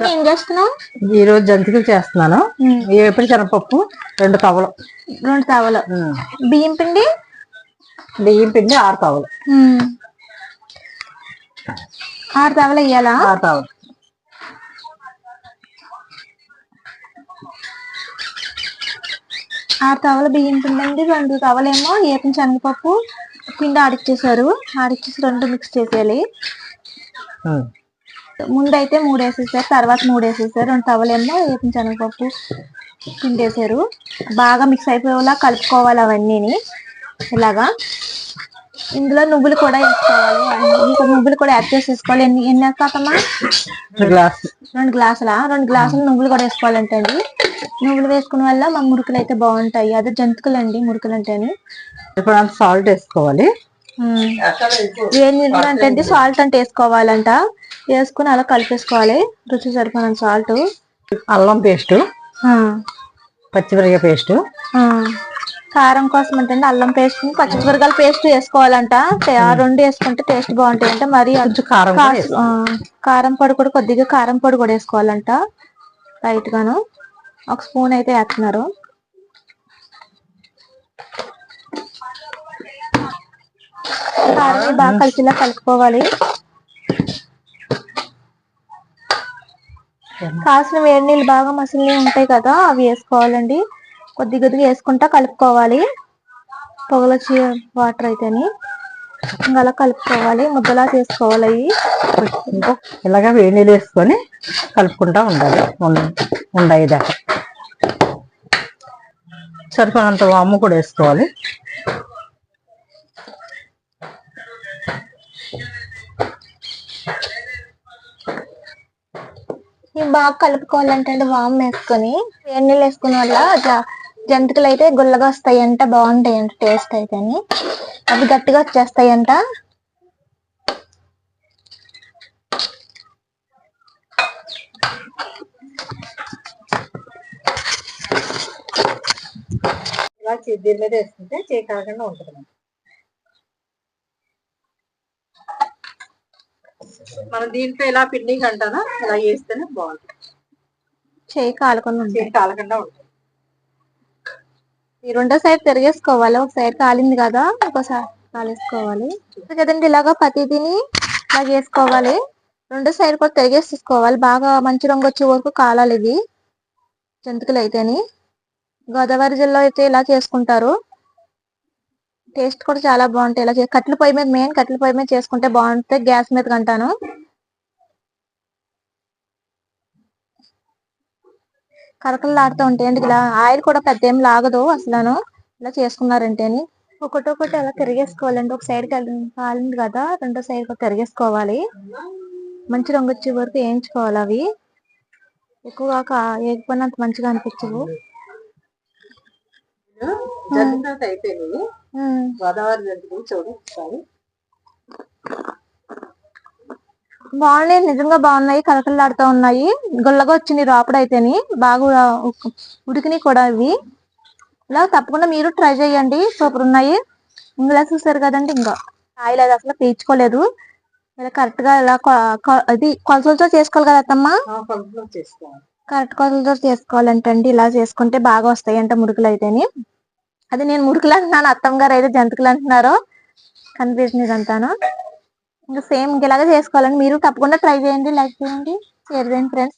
ఏం చేస్తున్నావు? ఈ రోజు జంతికలు చేస్తున్నాను. ఎప్పుడు శనగపప్పు 2 కవలు, 2 తవలు బియ్యం పిండి, 6 కవలు, 6 తవలు వేయాలా? 6 కవలు. 6 తవలు బియ్యం పిండి అండి. 2 తవలేమో ఏపిన శనగపప్పు పిండి ఆడిచ్చేసారు. ఆడిచ్చేసి 2 మిక్స్ చేసేయాలి. ముందైతే 3 వేసేసారు, తర్వాత 3 వేసేసారు. 2 తవలేమో ఏపిన శనగపప్పు పిండి వేసారు. బాగా మిక్స్ అయిపోయేలా కలుపుకోవాలి అవన్నీని. ఇలాగా ఇందులో నువ్వులు కూడా వేసుకోవాలి. నువ్వులు కూడా యాడ్ చేసేసుకోవాలి. ఎన్ని వేస్తామా? 2 గ్లాసుల 2 గ్లాసులు నువ్వులు కూడా వేసుకోవాలంటండి. నువ్వులు వేసుకున్న వల్ల మా మురుకులు అయితే బాగుంటాయి. అదే జంతికలు అండి మురుకులు అంటేని. ఇప్పుడు అంత సాల్ట్ వేసుకోవాలి. ఏంటంటే సాల్ట్ అంటే వేసుకోవాలంట. వేసుకుని అలా కలిపేసుకోవాలి. రుచి సరిపోయినంత సాల్ట్, అల్లం పేస్ట్, పచ్చిమిరపకాయ పేస్ట్, కారం కోసం అంటే అల్లం పేస్ట్, పచ్చిమిరపకాయల పేస్ట్ వేసుకోవాలంట. ఆ 2 వేసుకుంటే టేస్ట్ బాగుంటాయంట. మరి కారం పొడి కూడా కొద్దిగా కారం పొడి కూడా వేసుకోవాలంట. లైట్ గాను 1 స్పూన్ అయితే వేస్తున్నారు. కారం బాగా కలిసిలా కలుపుకోవాలి. కాసిన వేడి నీళ్ళు బాగా మసిలి ఉంటాయి కదా, అవి వేసుకోవాలండి. కొద్ది కొద్దిగా వేసుకుంటా కలుపుకోవాలి. పొగలొచ్చి వాటర్ అయితేని ఇంకా అలా కలుపుకోవాలి. ముద్దలా చేసుకోవాలి. ఇలాగా వేడి నీళ్ళు వేసుకొని కలుపుకుంటా ఉండాలి. ఉండేదాకా సరిపోయినంత వాము కూడా వేసుకోవాలి. బాగా కలుపుకోవాలంటే వాము వేసుకొని వేడి నీళ్ళు వేసుకున్న వల్ల జంతికలు అయితే గుల్లగా వస్తాయంట, బాగుంటాయంట టేస్ట్ అయితే. అవి గట్టిగా వచ్చేస్తాయంట. దీని మీద వేసుకుంటే చేయి కాకుండా ఉంటుంది. మనం దీంట్లో ఇలా పిండి కంటానా ఇలా వేస్తేనే బాగుంటుంది. చేయి కాలకుండా ఉంటుంది. ఈ 2వ సైడ్ తిరిగేసుకోవాలి. ఒక సైడ్ కాలింది కదా, ఇంకోసారి కాలేసుకోవాలి కదండి. ఇలాగా ప్రతిదీని ఇలా చేసుకోవాలి. 2వ సైడ్ కూడా తిరిగేసుకోవాలి. బాగా మంచి రంగు వచ్చే వరకు కాలాలి. ఇది జంతికలు అయితేని గోదావరి జిల్లా అయితే ఇలా చేసుకుంటారు. టేస్ట్ కూడా చాలా బాగుంటాయి. ఇలా కట్టెల పొయ్యి మీద, మెయిన్ కట్టెల పొయ్యి మీద చేసుకుంటే బాగుంటాయి. గ్యాస్ మీద కంటాను. కరకలు ఉంటాయండి. ఇలా ఆయిల్ కూడా పెద్ద ఏం లాగదు అసలు. ఇలా చేసుకున్నారంటేని ఒకటొకటి అలా తిరిగేసుకోవాలండి. ఒక సైడ్ కాలింది కదా, 2వ సైడ్ కూడా తిరిగేసుకోవాలి. మంచి రంగు వచ్చే వరకు వేయించుకోవాలి. అవి ఎక్కువగా వేగిపోయినంత మంచిగా అనిపించవు. అయిపోయింది. గోదావరి జంతికలు చూడు ఒకసారి. బాగున్నాయి, నిజంగా బాగున్నాయి. కలకలాడుతూ ఉన్నాయి. గుల్లగా వచ్చింది లోపడైతేని. బాగా ఉడికినాయి కూడా ఇవి. ఇలా తప్పకుండా మీరు ట్రై చేయండి. సూపర్ ఉన్నాయి. ఇందులో చూసారు కదండి, ఇంకా ఆయిల్ అది అసలు పీల్చుకోలేదు. ఇలా కరెక్ట్ గా ఇలా అది కొలతలతో చేసుకోవాలి కదా అత్తమ్మ. కరెక్ట్ కొలతలతో చేసుకోవాలంటండి. ఇలా చేసుకుంటే బాగా వస్తాయంట మురుకులు అయితేని. అది నేను మురుకులు అంటున్నాను, అత్తమ్మ గారు అయితే జంతికలు అంటున్నారు. కన్ఫ్యూజన్ ఇదంతాను. ఇంకా సేమ్ ఇలాగే చేసుకోవాలండి. మీరు తప్పకుండా ట్రై చేయండి. లైక్ చేయండి, షేర్ చేయండి ఫ్రెండ్స్.